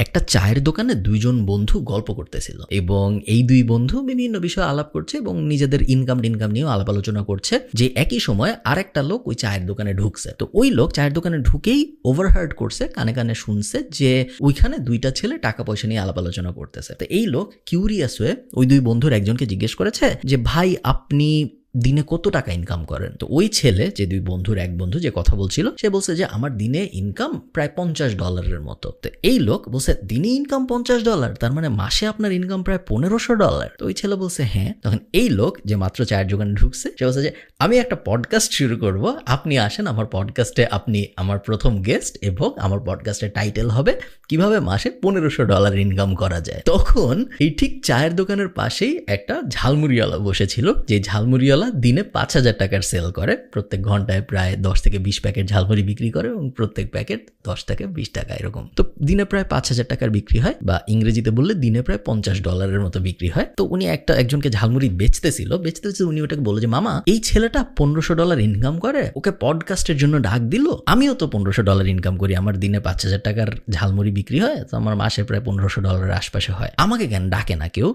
একটা চায়ের দোকানে দুইজন বন্ধু গল্প করতেছিল এবং এই দুই বন্ধু বিভিন্ন বিষয়ে আলাপ করছে এবং নিজেদের ইনকাম নিয়েও আলাপ আলোচনা করছে। যে একই সময় আরেকটা লোক ওই চায়ের দোকানে ঢুকছে। তো ওই লোক চায়ের দোকানে ঢুকেই ওভারহার্ড করছে, কানে কানে শুনছে যে ওইখানে দুইটা ছেলে টাকা পয়সা নিয়ে আলাপ আলোচনা করতেছে। তো এই লোক কিউরিয়াস হয়ে ওই দুই বন্ধুর একজনকে জিজ্ঞেস করেছে যে ভাই আপনি দিনে কত টাকা ইনকাম করেন? তো ওই ছেলে, যে দুই বন্ধুর এক বন্ধু যে কথা বলছিল, সে বলছে যে আমার দিনে ইনকাম প্রায় $50 মতো। তো এই লোক বলছে দিনে ইনকাম $50, তার মানে মাসে আপনার ইনকাম প্রায় $1500। তো ওই ছেলে বলছে হ্যাঁ। তখন এই লোক যে মাত্র চায়ের দোকানে ঢুকছে সে বলছে যে আমি একটা পডকাস্ট শুরু করব, আপনি আসেন আমার পডকাস্টে, আপনি আমার প্রথম গেস্ট এবং আমার পডকাস্টের টাইটেল হবে কিভাবে মাসে $1500 ইনকাম করা যায়। তখন এই ঠিক চায়ের দোকানের পাশেই একটা ঝালমুড়িওয়ালা বসেছিল, যে ঝালমুড়িওয়ালা দিনে 5000 টাকার সেল করে, প্রত্যেক ঘন্টায় প্রায় 10 থেকে 20 প্যাকেট ঝালমুড়ি বিক্রি করে এবং প্রত্যেক প্যাকেট 10 থেকে 20 টাকা এরকম। তো দিনে প্রায় 5000 টাকার বিক্রি হয়, বা ইংরেজিতে বললে দিনে প্রায় $50 মতো বিক্রি হয়। তো উনি একজনকে ঝালমুড়ি বেচতেছিল, উনি ওটাকে বললো যে মামা এই ছেলেটা $1500 ইনকাম করে, ওকে পডকাস্টের জন্য ডাক দিল, আমিও তো $1500 ইনকাম করি, আমার দিনে 5000 টাকার ঝালমুড়ি বিক্রি হয়, তো আমার মাসে প্রায় $1500 আশপাশে হয়, আমাকে কেন ডাকে না কেউ?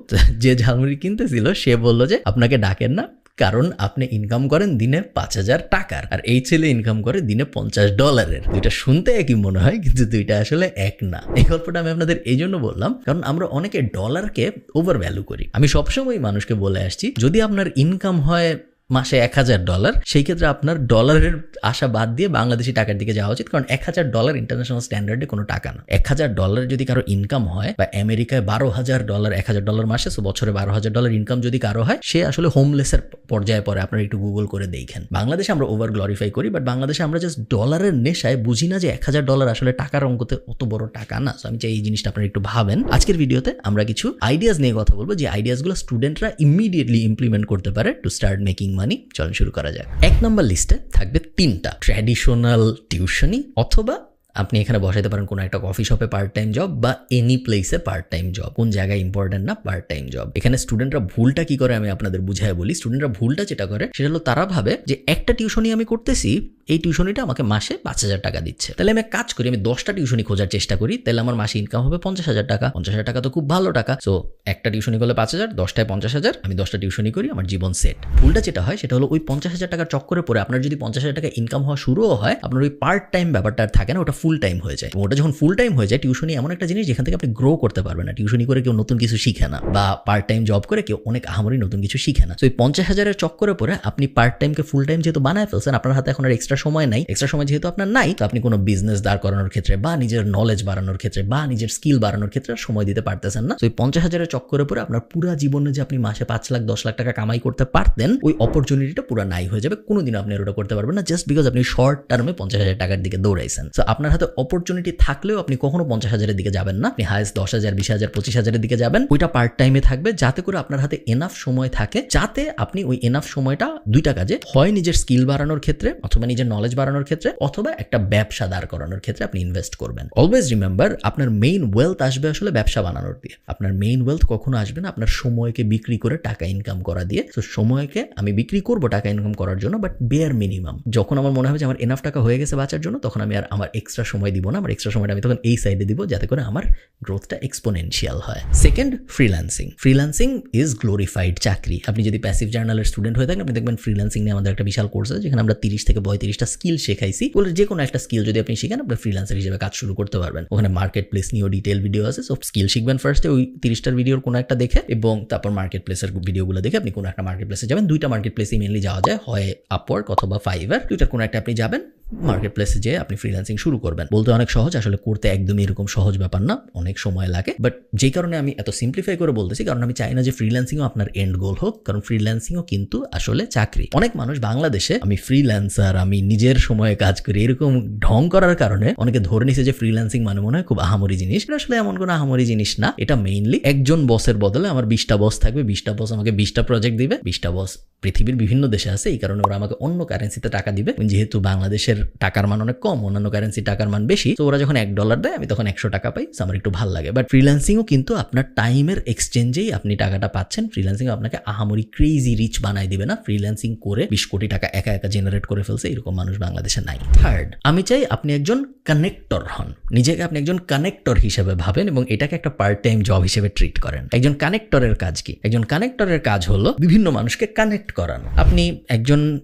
যে ঝালমুড়ি কিনতেছিল সে বললো যে আপনাকে ডাকেন না, কারণ আপনি ইনকাম করেন দিনে 5000 টাকার, আর এই ছেলে ইনকাম করে দিনে $50। দুইটা শুনতে একই মনে হয়, কিন্তু দুইটা আসলে এক না। এই গল্পটা আমি আপনাদের এই জন্য বললাম কারণ আমরা অনেকে ডলারকে ওভার ভ্যালু করি। আমি সবসময় মানুষকে বলে আসছি, যদি আপনার ইনকাম হয় মাসে $1000, সেই ক্ষেত্রে আপনার ডলারের আশা বাদ দিয়ে বাংলাদেশি টাকার দিকে যাওয়া উচিত, কারণ $1000 ইন্টারন্যাশনাল স্ট্যান্ডার্ডে কোনো টাকা না। $1000 যদি কারো ইনকাম হয়, বা আমেরিকায় $12000, $1000 মাসে, সো বছরে $12000 ইনকাম যদি কারো হয়, সে আসলে হোমলেসের পর্যায়ে পড়ে। আপনারা একটু গুগল করে দেখেন। বাংলাদেশে আমরা ওভার গ্লোরিফাই করি, বাট বাংলাদেশে আমরা জাস্ট ডলারের নেশায় বুঝি না যে $1000 আসলে টাকার অঙ্কতে অত বড় টাকা না। সো আমি চাই এই জিনিসটা আপনারা একটু ভাবেন। আজকের ভিডিওতে আমরা কিছু আইডিয়াস নিয়ে কথা বলবো, যে আইডিয়াসগুলো স্টুডেন্টরা ইমিডিয়েটলি ইমপ্লিমেন্ট করতে পারে টু স্টার্ট মেকিং মানি। চলুন শুরু করা যায়। 1 নম্বর লিস্টে থাকবে 3টা ট্র্যাডিশনাল টিউশনি, অথবা আপনি এখানে বসাইতে পারেন কোনো একটা কফি শপে পার্ট টাইম জব, বা এনি প্লেসে পার্ট টাইম জব। কোন জায়গায় ইম্পর্টেন্ট না, পার্ট টাইম জব। এখানে স্টুডেন্টরা ভুলটা কি করে আমি আপনাদের বুঝাই বলি। স্টুডেন্টরা ভুলটা যেটা করে সেটা হলো তারা ভাবে যে একটা টিউশনি আমি করতেছি, এই টিউশনিটা আমাকে মাসে 5000 টাকা দিচ্ছে, তাহলে আমি এক কাজ করি, আমি 10টা টিউশনি খোঁজার চেষ্টা করি, তাহলে আমার মাসে ইনকাম হবে 50000 টাকা। 50000 টাকা তো খুব ভালো টাকা। সো একটা টিউশনি করলে 5000, 10টায় 50000, আমি 10টা টিউশনি করি, আমার জীবন সেট। ভুলটা যেটা হয় সেটা হলো ওই 50000 টাকার চক্করে পড়ে আপনার যদি 50000 টাকা ইনকাম হওয়া শুরুও হয়, আপনার ওই পার্ট টাইম ব্যাপারটা আর থাকে না, ওটা ফুল টাইম হয়ে যায়। ওটা যখন ফুল টাইম হয়ে যায়, টিউশনি এমন একটা জিনিস যেখান থেকে আপনি গ্রো করতে পারবেন না। টিউশনি করে কেউ নতুন কিছু শিখে না, বা পার্ট টাইম জব করে কেউ অনেক আহামরি নতুন কিছু শিখে না। তো এই 50000-এর চক্করে পড়ে আপনি পার্ট টাইমকে ফুল টাইম যেহেতু বানায় ফেলছেন, আপনার হাতে এখন আর এক্সট্রা সময় নাই। এক্সট্রা সময় যেহেতু আপনার নাই, তো আপনি কোনো বিজনেস দাঁড় করানোর ক্ষেত্রে, বা নিজের নলেজ বাড়ানোর ক্ষেত্রে, বা নিজের স্কিল বাড়ানোর ক্ষেত্রে সময় দিতে পারতেছেন না। তো এই 50000-এর চক্করে পড়ে আপনার পুরো জীবনে যে আপনি মাসে 5 লাখ 10 লাখ টাকা কামাই করতে পারতেন, ওই অপরচুনিটিটা পুরো নাই হয়ে যাবে। কোনোদিন আপনি ওটা করতে পারবেন না, জাস্ট বিকজ আপনি শর্ট টার্মে 50000 টাকার দিকে দৌড়াইছেন। তো আপনার হাতে অপরচুনিটি থাকলেও আপনি কখনো 50000-এর দিকে যাবেন না, আপনি হাইস্ট 10,000, 20,000, 25,000-এর দিকে যাবেন। ওইটা পার্ট টাইমে থাকবে, যাতে করে আপনার হাতে এনাফ সময় থাকে, যাতে আপনি ওই এনাফ সময়টা দুইটা কাজে, হয় নিজের স্কিল বাড়ানোর ক্ষেত্রে, অথবা নিজের নলেজ বাড়ানোর ক্ষেত্রে, অথবা একটা ব্যবসা দাঁড় করানোর ক্ষেত্রে আপনি ইনভেস্ট করবেন। অলওয়েজ রিমেম্বার, আপনার মেইন ওয়েলথ আসবে আসলে ব্যবসা বানানোর দিয়ে। আপনার মেইন ওয়েলথ কখনো আসবে না আপনার সময়কে বিক্রি করে টাকা ইনকাম করা দিয়ে। তো সময়কে আমি বিক্রি করব টাকা ইনকাম করার জন্য, বাট বেয়ার মিনিমাম। যখন আমার মনে হবে যে আমার এনাফ টাকা হয়ে গেছে বাঁচার জন্য, তখন আমি আর আমার এক্সট্রা সময় দিব না। আমার এক্সট্রা সময়টা আমি তখন এই সাইডে দিব, যাতে করে আমার গ্রোথটা এক্সপোনেনশিয়াল হয়। Second, freelancing. Freelancing is glorified চাকরি। আপনি যদি প্যাসিভ জার্নালের স্টুডেন্ট হয়ে থাকেন, আপনি দেখবেন ফ্রিল্যান্সিং নিয়ে আমাদের একটা বিশাল কোর্স আছে, যেখানে আমরা 30 থেকে 35টা স্কিল শেখাইছি। বলে যে কোনো একটা স্কিল যদি আপনি শিখেন, আপনি ফ্রিল্যান্সার হিসেবে কাজ শুরু করতে পারবেন। ওখানে মার্কেট প্লেস নিয়েও ডিটেল ভিডিও আছে। সব স্কিল শিখবেন ফার্স্টে ওই 30টার ভিডিওর কোনো একটা দেখে, এবং তারপর মার্কেট প্লেসের ভিডিওগুলো দেখে আপনি কোনো একটা মার্কেট প্লেসে যাবেন। 2টা মার্কেট প্লেসে মেনলি যাওয়া যায়, হয় আপওয়ার্ক অথবা ফাইবার। 2টার কোনো একটা আপনি যাবেন, মার্কেট প্লেসে যেয়ে আপনি ফ্রিল্যান্সিং শুরু করবেন। বলতে অনেক সহজ, আসলে করতে একদমই এরকম সহজ ব্যাপার না, অনেক সময় লাগে। বাট যেই কারণে আমি এত সিম্পলিফাই করে বলতেছি, কারণ আমি চাই না যে ফ্রিল্যান্সিংও আপনার এন্ড গোল হোক, কারণ ফ্রিল্যান্সিংও কিন্তু আসলে চাকরি। অনেক মানুষ বাংলাদেশে আমি ফ্রিল্যান্সার, আমি নিজের সময়ে কাজ করি, এরকম ঢং করার কারণে অনেকে ধরে নিছে যে ফ্রিল্যান্সিং মানে মনে হয় খুব আহামরি জিনিস। এটা আসলে এমন কোনো আহামরি জিনিস না। এটা মেইনলি একজন বসের বদলে আমার 20টা বস থাকবে, 20টা বস আমাকে 20টা প্রজেক্ট দিবে। 20টা বস পৃথিবীর বিভিন্ন দেশে আছে, এই কারণে ওরা আমাকে অন্য কারেন্সিতে টাকা দিবে। যেহেতু বাংলাদেশের ডলারের টাকার মান অনেক কম, অন্যান্য কারেন্সি টাকার মান বেশি, তো ওরা যখন $1 দেয় আমি তখন 100 টাকা পাই, আমার একটু ভালো লাগে। বাট ফ্রিল্যান্সিংও কিন্তু আপনার টাইমের এক্সচেঞ্জেই আপনি টাকাটা পাচ্ছেন। ফ্রিল্যান্সিং আপনাকে আহামরি ক্রেজি রিচ বানাই দিবে না। ফ্রিল্যান্সিং করে 20 কোটি টাকা একা একা জেনারেট করে ফেলছে এরকম মানুষ বাংলাদেশে নাই। থার্ড, আমি চাই আপনি একজন কানেক্টর হন। নিজেকে আপনি একজন কানেক্টর হিসেবে ভাবেন এবং এটাকে একটা পার্ট টাইম জব হিসেবে ট্রিট করেন। একজন কানেক্টরের কাজ কি? একজন কানেক্টরের কাজ হলো বিভিন্ন মানুষকে কানেক্ট করানো। আপনি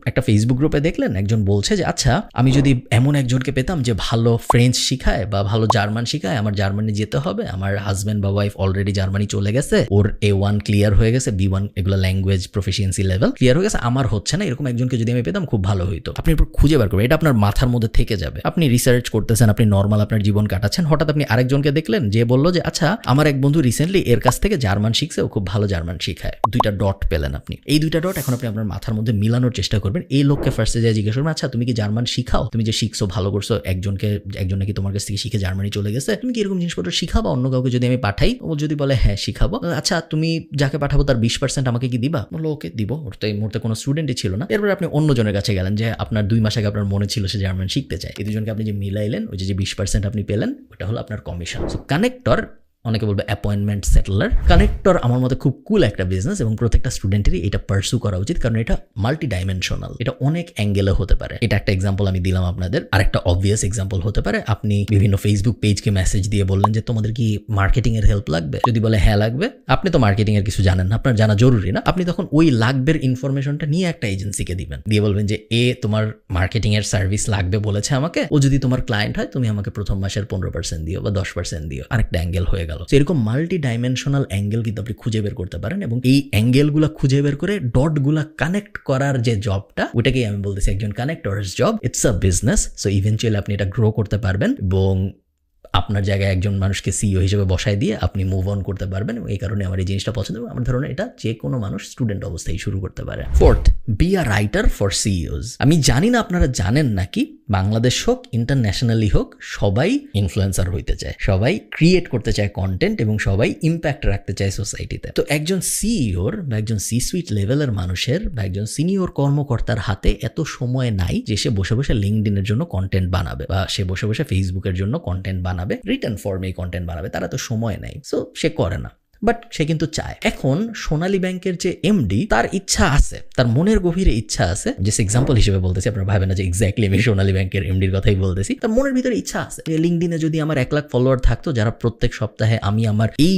একটা ফেসবুক গ্রুপে দেখলেন একজন বলছে যে আচ্ছা, আমি যদি এমন একজনকে পেতাম যে ভালো ফ্রেঞ্চ শিখায় বা ভালো জার্মান শিখায়, আমার জার্মানি যেতে হবে, আমার হাজব্যান্ড বা ওয়াইফ অলরেডি জার্মানি চলে গেছে, ওর A1 ক্লিয়ার হয়ে গেছে, B1 এগুলো ল্যাঙ্গুয়েজ প্রফিসিয়েন্সি লেভেল ক্লিয়ার হয়ে গেছে, আমার হচ্ছে না, এরকম একজনকে যদি আমি পেতাম খুব ভালো হইতো। আপনি এরপর খুঁজে বার করবেন, এটা আপনার মাথার মধ্যে থেকে যাবে। আপনি রিসার্চ করতেছেন, আপনি নর্মাল আপনার জীবন কাটাচ্ছেন, হঠাৎ আপনি আরেকজনকে দেখলেন যে বললো যে আচ্ছা, আমার এক বন্ধু রিসেন্টলি এর কাছ থেকে জার্মান শিখছে, ও খুব ভালো জার্মান শিখায়। 2টা ডট পেলেন আপনি। এই 2টা ডট এখন আপনি আপনার মাথার মধ্যে মিলানোর চেষ্টা করবেন। এই লোককে ফার্স্টে যে জিজ্ঞেস করবেন, আচ্ছা তুমি কি জার্মান শিখাও? তুমি যে শিখছো ভালো করছো, একজন নাকি তোমার কাছ থেকে শিখে জার্মানি চলে গেছে, তুমি কি এরকম জিনিসপত্র শিখাবা অন্য কাউকে যদি আমি পাঠাই? ও যদি বলে হ্যাঁ শিখাবো, আচ্ছা তুমি যাকে পাঠাবো তার 20% আমাকে কি দিবা? বললো ওকে দিব। ওর তো এই মুহূর্তে কোনো স্টুডেন্টই ছিল না। এরপর আপনি অন্যজনের কাছে গেলেন যে আপনার 2 মাস আগে আপনার মনে ছিল সে জার্মান শিখতে চায়, এই দুজনকে আপনি যে মিলাইলেন, ওই যে 20% আপনি পেলেন, ওটা হলো আপনার কমিশন। সো কানেক্টর, অনেকে বলবে অ্যাপয়েন্টমেন্ট সেটলার। কানেক্টর আমার মতে খুব কুল একটা বিজনেস এবং প্রত্যেকটা স্টুডেন্টেরই এটা পার্সু করা উচিত, কারণ এটা মাল্টি ডাইমেনশনাল, এটা অনেক অ্যাঙ্গেলে হতে পারে। এটা একটা এক্সাম্পল আমি দিলাম আপনাদের। আর একটা অবভিয়াস এক্সাম্পল হতে পারে, আপনি বিভিন্ন ফেসবুক পেজকে মেসেজ দিয়ে বললেন যে তোমাদের কি মার্কেটিং এর হেল্প লাগবে? যদি বলে হ্যাঁ লাগবে, আপনি তো মার্কেটিং এর কিছু জানেন না, আপনার জানা জরুরি না, আপনি তখন ওই লাগবের ইনফরমেশনটা নিয়ে একটা এজেন্সিকে দিবেন, দিয়ে বলবেন যে তোমার মার্কেটিং এর সার্ভিস লাগবে বলেছে আমাকে, ও যদি তোমার ক্লায়েন্ট হয় তুমি আমাকে প্রথম মাসের 15% দিও বা 10% দিও। আরেকটা অ্যাঙ্গেল হয়ে গেল। এরকম মাল্টি ডাইমেনশনাল অ্যাঙ্গেল কিন্তু আপনি খুঁজে বের করতে পারেন এবং এই অ্যাঙ্গেলগুলো খুঁজে বের করে ডটগুলা কানেক্ট করার যে জবটা, ওটাকেই আমি বলতেছি একজন connectors job. It's a business. So eventually আপনি এটা গ্রো করতে পারবেন এবং আপনার জায়গায় একজন মানুষকে সিইও হিসেবে বসায় দিয়ে আপনি মুভ অন করতে পারবেন। এই কারণে আমার এই জিনিসটা পছন্দ। আমার ধারণা এটা যে কোনো মানুষ স্টুডেন্ট অবস্থায় শুরু করতে পারে। Fourth, be a writer for CEO's. আমি জানি না আপনারা জানেন নাকি, বাংলাদেশ হোক ইন্টারন্যাশনালি হোক, সবাই ইনফ্লুয়েন্সার হইতে চায়, সবাই ক্রিয়েট করতে চায় কন্টেন্ট এবং সবাই ইম্প্যাক্ট রাখতে চায় সোসাইটিতে। তো একজন সিইওর বা একজন সি সুইট লেভেলের মানুষের বা একজন সিনিয়র কর্মকর্তার হাতে এত সময় নাই যে সে বসে বসে লিঙ্কডইনের জন্য কন্টেন্ট বানাবে বা সে বসে বসে ফেসবুকের জন্য কন্টেন্ট বানাবে, রিটার্ন ফর্মে কন্টেন্ট বানাবে, তারা তো সময় নাই। সো সে করে না, বাট সে কিন্তু চায়। এখন সোনালী ব্যাংকের যে এমডি, তার ইচ্ছা আছে, তার মনের গভীরে ইচ্ছা আছে, যে এক্সাম্পল হিসেবে বলতেছি, আপনারা ভাবেন না যে এক্স্যাক্টলি আমি সোনালী ব্যাংকের এমডির কথাই বলতেছি। তার মনের ভিতরে ইচ্ছা আছে যে লিঙ্কডইনে যদি আমার 1 লাখ ফলোয়ার থাকতো, যারা প্রত্যেক সপ্তাহে আমি আমার এই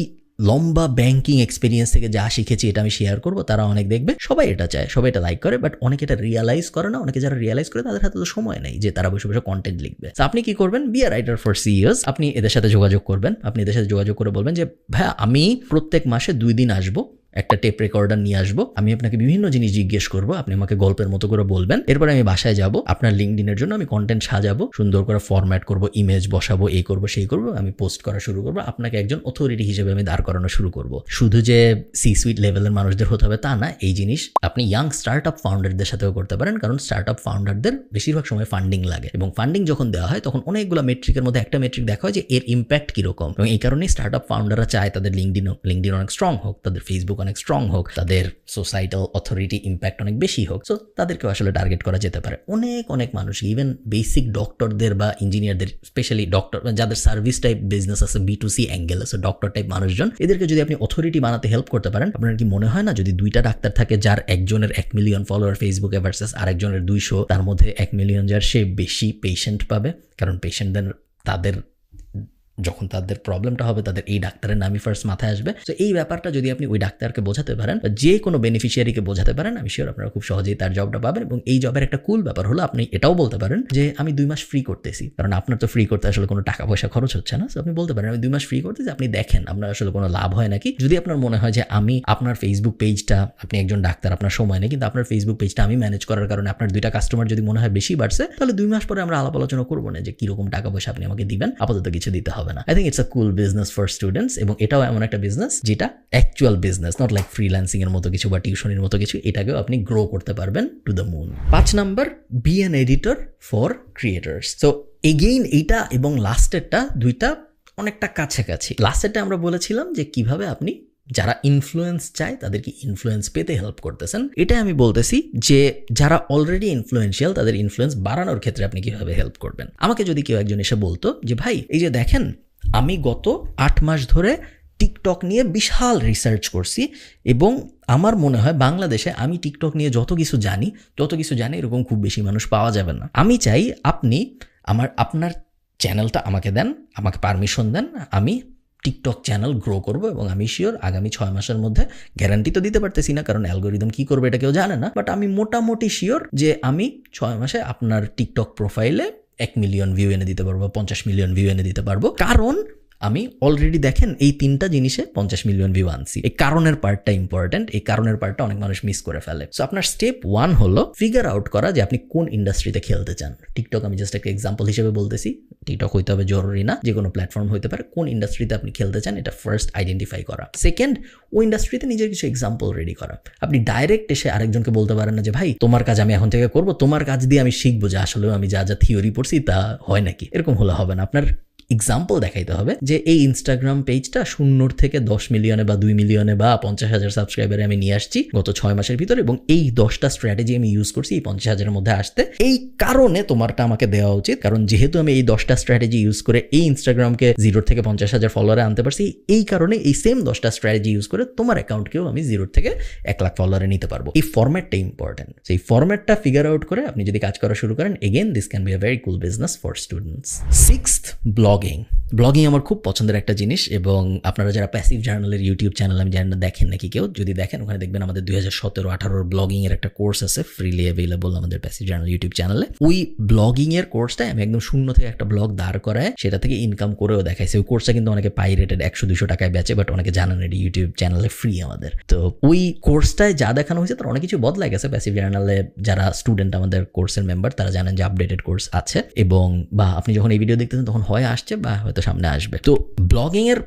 লম্বা ব্যাংকিং এক্সপিরিয়েন্স থেকে যা শিখেছি এটা আমি শেয়ার করবো, তারা অনেক দেখবে, সবাই এটা চায়, সবাই এটা লাইক করে, বাট অনেকে এটা রিয়ালাইজ করে না। অনেকে যারা রিয়ালাইজ করে তাদের হাতে তো সময় নেই যে তারা বসে বসে কন্টেন্ট লিখবে। তো আপনি কি করবেন? Be a writer for CEO's. আপনি এদের সাথে যোগাযোগ করবেন, আপনি এদের সাথে যোগাযোগ করে বলবেন যে ভাইয়া, আমি প্রত্যেক মাসে 2 দিন আসবো, একটা টেপ রেকর্ডার নিয়ে আসবো, আমি আপনাকে বিভিন্ন জিনিস জিজ্ঞেস করবো, আপনি আমাকে গল্পের মতো করে বলবেন, এরপর আমি বাসায় যাব, আপনার লিঙ্কডইনের জন্য আমি কন্টেন্ট সাজাবো, সুন্দর করে ফরম্যাট করবো, ইমেজ বসাবো, এই করবো সেই করবো, আমি পোস্ট করা শুরু করবো, আপনাকে একজন অথরিটি হিসেবে আমি দাঁড় করানো শুরু করবো। শুধু যে সি সুইট লেভেলের মানুষদের হতে হবে তা না, এই জিনিস আপনি ইয়াং স্টার্টআপ ফাউন্ডারদের সাথেও করতে পারেন, কারণ স্টার্টআপ ফাউন্ডারদের বেশিরভাগ সময় ফান্ডিং লাগে এবং ফান্ডিং যখন দেওয়া হয় তখন অনেকগুলো মেট্রিকের মধ্যে একটা মেট্রিক দেখা হয় যে এর ইম্প্যাক্ট কিরকম, এবং এই কারণেই স্টার্টআপ ফাউন্ডাররা চায় তাদের লিঙ্কডইন অনেক স্ট্রং হোক, তাদের ফেসবুক অনেক স্ট্রং হোক, তাদের সোসাইটাল অথরিটি ইম্প্যাক্ট অনেক বেশি হোক। সো তাদেরকেও আসলে টার্গেট করা যেতে পারে। অনেক মানুষ, ইভেন বেসিক ডক্টরদের বা ইঞ্জিনিয়ারদের, স্পেশালি ডক্টর যাদের সার্ভিস টাইপ বিজনেস আছে, B2C অ্যাঙ্গেল আছে, ডক্টর টাইপ মানুষজন, এদেরকে যদি আপনি অথরিটি বানাতে হেল্প করতে পারেন, আপনার কি মনে হয় না যদি 2টা ডাক্তার থাকে, যার একজনের 1 মিলিয়ন ফলোয়ার ফেসবুকে ভার্সেস আরেকজনের 200, তার মধ্যে 1 মিলিয়ন যার, সে বেশি পেশেন্ট পাবে, কারণ পেশেন্টদের যখন তাদের প্রবলেমটা হবে তাদের এই ডাক্তারের নামই ফার্স্ট মাথায় আসবে। তো এই ব্যাপারটা যদি আপনি ওই ডাক্তারকে বোঝাতে পারেন বা যে কোনো বেনিফিশিয়ারিকে বোঝাতে পারেন, আমি শিওর আপনারা খুব সহজেই তার জবটা পাবেন। এবং এই জবের একটা কুল ব্যাপার হলো আপনি এটাও বলতে পারেন যে আমি 2 মাস ফ্রি করতেছি, কারণ আপনার তো ফ্রি করতে আসলে কোনো টাকা পয়সা খরচ হচ্ছে না। সো আপনি বলতে পারেন আমি 2 মাস ফ্রি করতেছি, আপনি দেখেন আপনার আসলে কোনো লাভ হয় নাকি। যদি আপনার মনে হয় যে আমি আপনার ফেসবুক পেজটা, আপনি একজন ডাক্তার, আপনার সময় নেই, কিন্তু আপনার ফেসবুক পেজটা আমি ম্যানেজ করার কারণে আপনার 2টা কাস্টমার যদি মনে হয় বেশি বাড়ছে, তাহলে 2 মাস পরে আমরা আলাপ আলোচনা করবো না যে কিরকম টাকা পয়সা আপনি আমাকে দিবেন, আপাতত কিছু দিতে হবে না। I think it's a cool business for students, এবং এটাও এমন একটা বিজনেস যেটা actual business, not like freelancing এর মতো কিছু বা টিউশনের মতো কিছু। এটাকেও আপনি গ্রো করতে পারবেন to the moon. 5 number, be an editor for creators. So again এইটা এবং লাস্টেরটা 2টা অনেকটা কাছাকাছি। লাস্টেরটা আমরা বলেছিলাম যে কিভাবে আপনি যারা ইনফ্লুয়েন্স চায় তাদেরকে ইনফ্লুয়েন্স পেতে হেল্প করতেছেন। এটাই আমি বলতেছি যে যারা অলরেডি ইনফ্লুয়েন্সিয়াল তাদের ইনফ্লুয়েন্স বাড়ানোর ক্ষেত্রে আপনি কিভাবে হেল্প করবেন। আমাকে যদি কেউ একজন এসে বলতো যে ভাই এই যে দেখেন আমি গত 8 মাস ধরে টিকটক নিয়ে বিশাল রিসার্চ করছি এবং আমার মনে হয় বাংলাদেশে আমি টিকটক নিয়ে যত কিছু জানি এরকম খুব বেশি মানুষ পাওয়া যাবে না। আমি চাই আপনি আপনার চ্যানেলটা আমাকে দেন, আমাকে পারমিশন দেন, আমি টিকটক চ্যানেল গ্রো করব এবং আমি শিওর আগামী 6 মাসের মধ্যে, গ্যারান্টি তো দিতে পারতেছি না কারণ অ্যালগোরিদম কি করবে এটা কেউ জানে না, বাট আমি মোটামুটি শিওর যে আমি 6 মাসে আপনার টিকটক প্রোফাইলে 1 মিলিয়ন ভিউ এনে দিতে পারবো, 50 মিলিয়ন ভিউ এনে দিতে পারবো, কারণ আমি অলরেডি দেখেন এই 3টা জিনিসে 50 মিলিয়ন ভিউ আনছি। এই কারণের পার্টটা ইম্পর্টেন্ট, এই কারণের পার্টটা অনেক মানুষ মিস করে ফেলে। সো আপনার স্টেপ 1 হলো ফিগার আউট করা যে আপনি কোন ইন্ডাস্ট্রিতে খেলতে চান। টিকটক আমি জাস্ট একটা এক্সাম্পল হিসেবে বলতেছি, টিকটক হইতে হবে জরুরি না, যে কোনো প্ল্যাটফর্ম হইতে পারে। কোন ইন্ডাস্ট্রিতে আপনি খেলতে চান এটা ফার্স্ট আইডেন্টিফাই করা। সেকেন্ড, ওই ইন্ডাস্ট্রিতে নিজের কিছু এক্সাম্পল রেডি করা। আপনি ডাইরেক্ট এসে আরেকজনকে বলতে পারেন না যে ভাই তোমার কাজ আমি এখন থেকে করবো, তোমার কাজ দিয়ে আমি শিখবো যে আসলে আমি যা যা থিওরি পড়ছি তা হয় নাকি, এরকম হলে হবে না। আপনার এক্সাম্পল দেখাইতে হবে যে এই ইনস্টাগ্রাম পেজটা 0 থেকে 10 মিলিয়নে বা 2 মিলিয়নে বা 50,000 সাবস্ক্রাইবারে আমি নিয়ে আসছি গত 6 মাসের ভিতরে এবং এই 10টা স্ট্র্যাটেজি আমি ইউজ করছি এই 50,000-এর মধ্যে আসতে। এই কারণে তোমারটা আমাকে দেওয়া উচিত, কারণ যেহেতু আমি এই 10টা স্ট্র্যাটেজি ইউজ করে এই ইনস্টাগ্রামকে 0 থেকে 50,000 ফলোয়ারে আনতে পারছি, এই কারণে এই সেম 10টা স্ট্র্যাটেজি ইউজ করে তোমার অ্যাকাউন্টকেও আমি 0 থেকে 1 লাখ ফলোয়ারে নিতে পারবো। এই ফরম্যাটটা ইম্পর্টেন্ট। সেই ফরম্যাটটা ফিগার আউট করে আপনি যদি কাজ করা শুরু করেন, again this can be a very cool business for students. 6th, blogging আমার খুব পছন্দের একটা জিনিস এবং আপনারা যারা প্যাসিভ জার্নালের ইউটিউব চ্যানেল, আমি জানি না দেখেন নাকি কেউ, যদি দেখেন ওখানে দেখবেন আমাদের 2017-18 ব্লগিং এর একটা কোর্স আছে ফ্রিলি অ্যাভেলেবল আমাদের প্যাসিভ জার্নাল ইউটিউব চ্যানেলে। ওই ব্লগিং এর কোর্সটায় আমি একদম 0 থেকে একটা ব্লগ দাঁড় করায় সেটা থেকে ইনকাম করেও দেখাইছি। ওই কোর্সটা কিন্তু অনেকে পাইরেটেড 100-200 টাকায় বেচে, বাট অনেকে জানেন এটি ইউটিউব চ্যানেলে ফ্রি আমাদের। তো ওই কোর্সটায় যা দেখানো হয়েছে তার অনেক কিছু বদলাই গেছে। প্যাসিভ জার্নালে যারা স্টুডেন্ট আমাদের কোর্সের মেম্বার তারা জানেন যে আপডেটেড কোর্স আছে এবং বা আপনি যখন এই ভিডিও দেখতেছেন তখন হয় আসছে বা হয়তো সামনে আসবে। তো ব্লগিং এর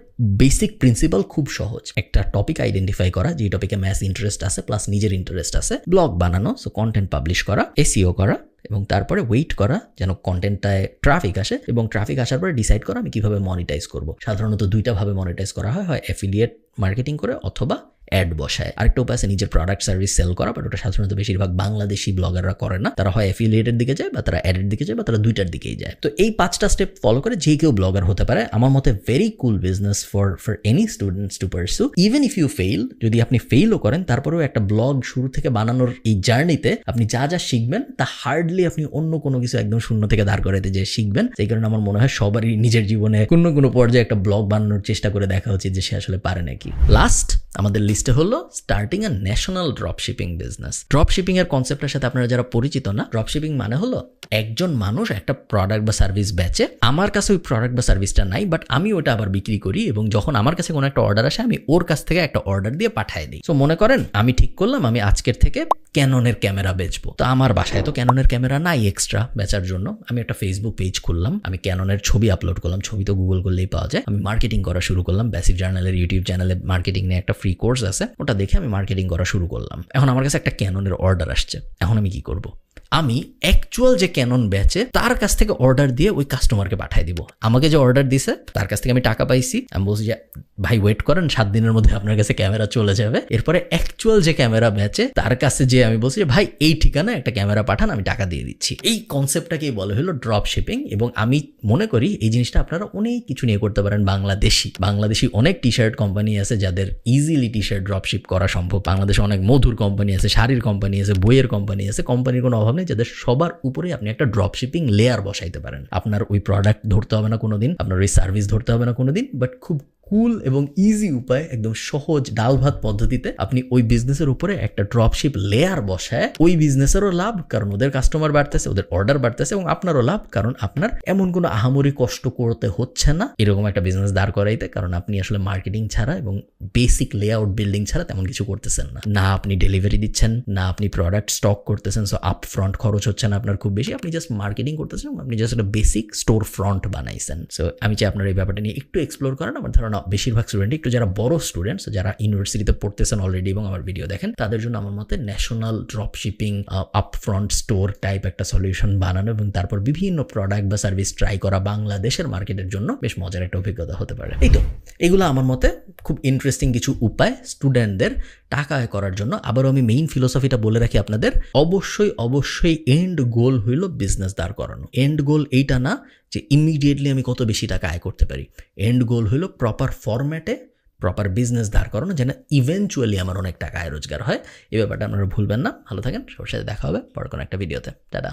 বেসিক প্রিন্সিপাল খুব সহজ, একটা টপিক আইডেন্টিফাই করা যে টপিকে ম্যাস ইন্টারেস্ট আছে প্লাস নিজের ইন্টারেস্ট আছে, ব্লগ বানানো, সো কন্টেন্ট পাবলিশ করা, এসইও করা এবং তারপরে ওয়েট করা যেন কন্টেন্টটায় ট্রাফিক আসে এবং ট্রাফিক আসার পরে ডিসাইড করা আমি কিভাবে মনিটাইজ করব। সাধারণত 2টা ভাবে মনিটাইজ করা হয় অ্যাফিলিয়েট মার্কেটিং করে অথবা অ্যাড বসায়। আরেকটা উপায় আছে নিজের প্রোডাক্ট সার্ভিস সেল করা, বাট ওটা সাধারণত বেশিরভাগ বাংলাদেশি ব্লগাররা করে না। তারা হয় অ্যাফিলিয়েটের দিকে যায় বা তারা অ্যাডের দিকে যায় বা তারা 2টার দিকেই যায়। তো এই 5টা স্টেপ ফলো করে যে কেউ ব্লগার হতে পারে। আমার মতে very cool business for any students to pursue. Even if you fail, যদি আপনি ফেইলও করেন তারপরেও একটা ব্লগ শুরু থেকে বানানোর এই জার্নিতে আপনি যা যা শিখবেন তা হার্ডলি আপনি অন্য কোনো কিছু একদম 0 থেকে দাঁড় করাতে যে শিখবেন। সেই কারণে আমার মনে হয় সবারই নিজের জীবনে কোনো পর্যায়ে একটা ব্লগ বানানোর চেষ্টা করে দেখা উচিত যে সে আসলে পারে নাকি। লাস্ট আমাদের লিস্টে হলো স্টার্টিং আ ন্যাশনাল ড্রপশিপিং বিজনেস। ড্রপশিপিং এর কনসেপ্টের সাথে আপনারা যারা পরিচিত না, ড্রপশিপিং মানে হলো একজন মানুষ একটা প্রোডাক্ট বা সার্ভিস বেচে, আমার কাছে ওই প্রোডাক্ট বা সার্ভিসটা নাই, বাট আমি ওটা আবার বিক্রি করি এবং যখন আমার কাছে কোনো একটা অর্ডার আসে আমি ওর কাছ থেকে একটা অর্ডার দিয়ে পাঠিয়ে দিই। সো মনে করেন আমি ঠিক করলাম আমি আজকের থেকে ক্যাননের ক্যামেরা বেচবো, তো আমার বাসায় তো ক্যাননের ক্যামেরা নাই এক্সট্রা বেচার জন্য, আমি একটা ফেসবুক পেজ খুললাম, আমি ক্যাননের ছবি আপলোড করলাম, ছবি তো গুগল করলেই পাওয়া যায়, আমি মার্কেটিং করা শুরু করলাম। প্যাসিভ জার্নালের ইউটিউব চ্যানেলে মার্কেটিং নিয়ে একটা ফ্রি কোর্স আছে, ওটা দেখে আমি মার্কেটিং করা শুরু করলাম। এখন আমার কাছে একটা ক্যাননের অর্ডার আসছে, এখন আমি কি করব? আমি অ্যাকচুয়াল যে ক্যানন বেচে তার কাছ থেকে অর্ডার দিয়ে ওই কাস্টমারকে পাঠিয়ে দিব। আমাকে যে অর্ডার দিছে তার কাছ থেকে আমি টাকা পাইছি, আমি বলছি যে ভাই ওয়েট করেন 7 দিনের মধ্যে আপনার কাছে ক্যামেরা চলে যাবে। এরপরে অ্যাকচুয়াল যে ক্যামেরা বেচে তার কাছে যে আমি বলছি যে ভাই এই ঠিকানা একটা ক্যামেরা পাঠান, আমি টাকা দিয়ে দিচ্ছি। এই কনসেপ্টটাকেই বলা হলো ড্রপ শিপিং এবং আমি মনে করি এই জিনিসটা আপনারা অনেক কিছু নিয়ে করতে পারেন। বাংলাদেশি অনেক টি শার্ট কোম্পানি আছে যাদের easily T shirt drop ship করা সম্ভব। বাংলাদেশে অনেক মধুর কোম্পানি আছে, শাড়ির কোম্পানি আছে, বইয়ের কোম্পানি আছে, কোম্পানির কোনো অভাব নেই যাদের সবার উপরে আপনি একটা ড্রপ শিপিং লেয়ার বসাইতে পারেন। আপনার ওই প্রোডাক্ট ধরতে হবে না কোনোদিন, আপনার ওই সার্ভিস ধরতে হবে না কোনোদিন, বাট খুব কুল এবং ইজি উপায়, একদম সহজ ডাল ভাত পদ্ধতিতে আপনি ওই বিজনেসের উপরে একটা ড্রপশিপ লেয়ার বসায় ওই বিজনেসেরও লাভ, কারণ ওদের কাস্টমার বাড়তেছে, ওদের অর্ডার বাড়তেছে, এবং আপনারও লাভ কারণ আপনার এমন কোনো আহামরি কষ্ট করতে হচ্ছে না এরকম একটা বিজনেস দাঁড় করাইতে, কারণ আপনি আসলে মার্কেটিং ছাড়া এবং বেসিক লেআউট বিল্ডিং ছাড়া তেমন কিছু করতেছেন না। না আপনি ডেলিভারি দিচ্ছেন, না আপনি প্রোডাক্ট স্টক করতেছেন, সো আপ ফ্রন্ট খরচ হচ্ছে না আপনার খুব বেশি, আপনি জাস্ট মার্কেটিং করতেছেন, আপনি জাস্ট একটা বেসিক স্টোর ফ্রন্ট বানাইছেন। সো আমি চাই আপনার এই ব্যাপারটা নিয়ে একটু এক্সপ্লোর করেন। আমার ধারণা বেশিরভাগ স্টুডেন্ট, একটু যারা বড় স্টুডেন্টস যারা ইউনিভার্সিটিতে পড়তেছেন অলরেডি এবং আমার ভিডিও দেখেন, তাদের জন্য আমার মতে national drop shipping up front store type একটা সলিউশন বানানো এবং তারপর বিভিন্ন প্রোডাক্ট বা সার্ভিস ট্রাই করা বাংলাদেশের মার্কেটের জন্য বেশ মজার একটা অভিজ্ঞতা হতে পারে। এই তো এগুলো আমার মতে খুব ইন্টারেস্টিং কিছু উপায় স্টুডেন্টদের টাকা আয় করার জন্য। আবারও আমি মেইন ফিলোসফিটা বলে রাখি আপনাদের, অবশ্যই এন্ড গোল হইল বিজনেস দাঁড় করানো। এন্ড গোল এইটা না যে ইমিডিয়েটলি আমি কত বেশি টাকা আয় করতে পারি, এন্ড গোল হইল প্রপার ফরম্যাটে প্রপার বিজনেস দাঁড় করানো, যেন ইভেনচুয়ালি আমার অনেক টাকা আয় রোজগার হয়। এই ব্যাপারটা আপনারা ভুলবেন না। ভালো থাকেন, সবার সাথে দেখা হবে পরে কোনো একটা ভিডিওতে। টাটা।